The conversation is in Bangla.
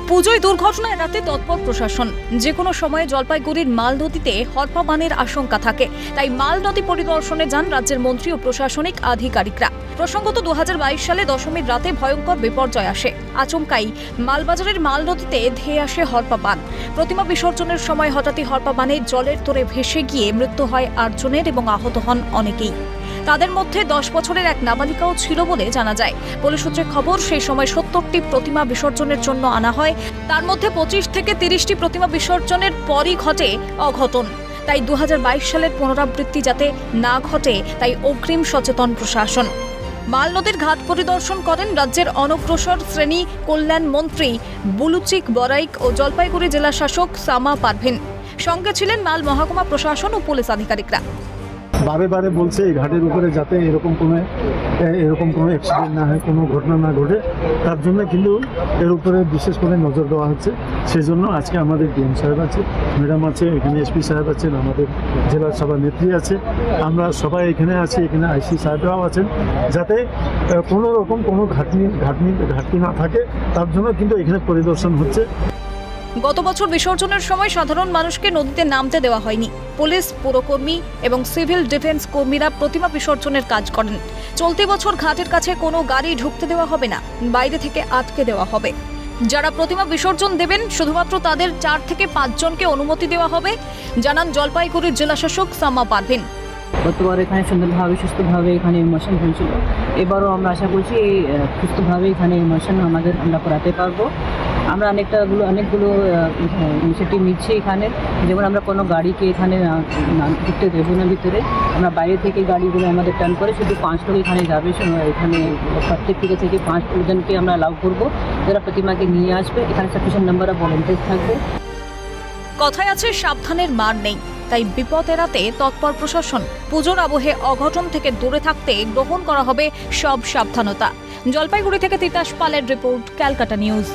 পুজোয় দুর্ঘটনা এড়াতে তৎপর প্রশাসন। যে কোনো সময়ে জলপাইগুড়ির মাল নদীতে হরপাবানের আশঙ্কা থাকে, তাই মাল নদী পরিদর্শনে যান রাজ্যের মন্ত্রী ও প্রশাসনিক আধিকারিকরা। প্রসঙ্গত 2022 সালে দশমীর রাতে ভয়ঙ্কর বিপর্যয় আসে। আচমকাই মালবাজারের মাল নদীতে ধেয়ে আসে হরপাবান। প্রতিমা বিসর্জনের সময় হঠাৎই হরপাবানে জলের তোরে ভেসে গিয়ে মৃত্যু হয় 8 জনের এবং আহত হন অনেকেই। তাদের মধ্যে 10 বছরের এক নাবালিকাও ছিল বলে জানা যায়। পুলিশ সূত্রে খবর, সেই সময় 70টি প্রতিমা বিসর্জনের জন্য আনা হয়। তার মধ্যে 25 থেকে 30টি প্রতিমা বিসর্জনের পরই ঘটে অঘটন। তাই 2022 সালের পুনরাবৃত্তি যাতে না ঘটে, তাই অগ্রিম সচেতন প্রশাসন। মাল নদীর ঘাট পরিদর্শন করেন রাজ্যের অনগ্রসর শ্রেণী কল্যাণ মন্ত্রী বুলুচিক বরাইক ও জলপাইগুড়ি জেলা শাসক সামা পারভিন। সঙ্গে ছিলেন মাল মহকুমা প্রশাসন ও পুলিশ আধিকারিকরা। বারে বারে বলছে এই ঘাটের উপরে যাতে এরকম কোনো অ্যাক্সিডেন্ট না হয়, কোনো ঘটনা না ঘটে, তার জন্য কিন্তু এর উপরে বিশেষ করে নজর দেওয়া হচ্ছে। সেই জন্য আজকে আমাদের ডিএম সাহেব আছে, ম্যাডাম আছে, এখানে এসপি সাহেব আছেন, আমাদের জেলা সভা নেত্রী আছে, আমরা সবাই এখানে আছি, এখানে আইসি সাহেবরাও আছেন, যাতে কোনো রকম কোনো ঘাটতি না থাকে, তার জন্য কিন্তু এখানে পরিদর্শন হচ্ছে। গত বছর বিসর্জনের সময় সাধারণ মানুষকে নদীতে নামতে দেওয়া হয়নি। পুলিশ, পুরকর্মী এবং সিভিল ডিফেন্স কর্মীরা প্রতিমা বিসর্জনের কাজ করেন। চলতি বছর ঘাটের কাছে কোনো গাড়ি ঢুকতে দেওয়া হবে না, বাইরে থেকে আটকে দেওয়া হবে। যারা প্রতিমা বিসর্জন দেবেন শুধুমাত্র তাদের 4 থেকে 5 জনকে অনুমতি দেওয়া হবে, জানান জলপাইগুড়ির জেলাশাসক সামা পারভিন। গতবার এখানে সুন্দরভাবে সুস্থভাবে এখানে ইমোশন হয়েছিল। এবারও আমরা আশা করছি সুস্থভাবে এখানে ইমোশন আমরা করাতে পারবো। আমরা অনেকগুলো ইনিশিয়েটিভ নিচ্ছি এখানে, যেমন আমরা কোনো গাড়িকে এখানে ঢুকতে দেবো না ভিতরে। আমরা বাইরে থেকে গাড়িগুলো আমাদের টার্ন করে শুধু 5 লোক এখানে যাবে। এখানে প্রত্যেক থেকে 5 জনকে আমরা অ্যালাউ করবো, যারা প্রতিমাকে নিয়ে আসবে। এখানে সাফিসিয়েন্ট নাম্বার অফ ভলেন্টিয়ার থাকবে। কথায় আছে সাবধানের মার নেই, তাই বিপদ এড়াতে তৎপর প্রশাসন। পুজোর আবহে অঘটন থেকে দূরে থাকতে গ্রহণ করা হবে সব সাবধানতা। জলপাইগুড়ি থেকে তিতাস পালের রিপোর্ট, ক্যালকাটা নিউজ।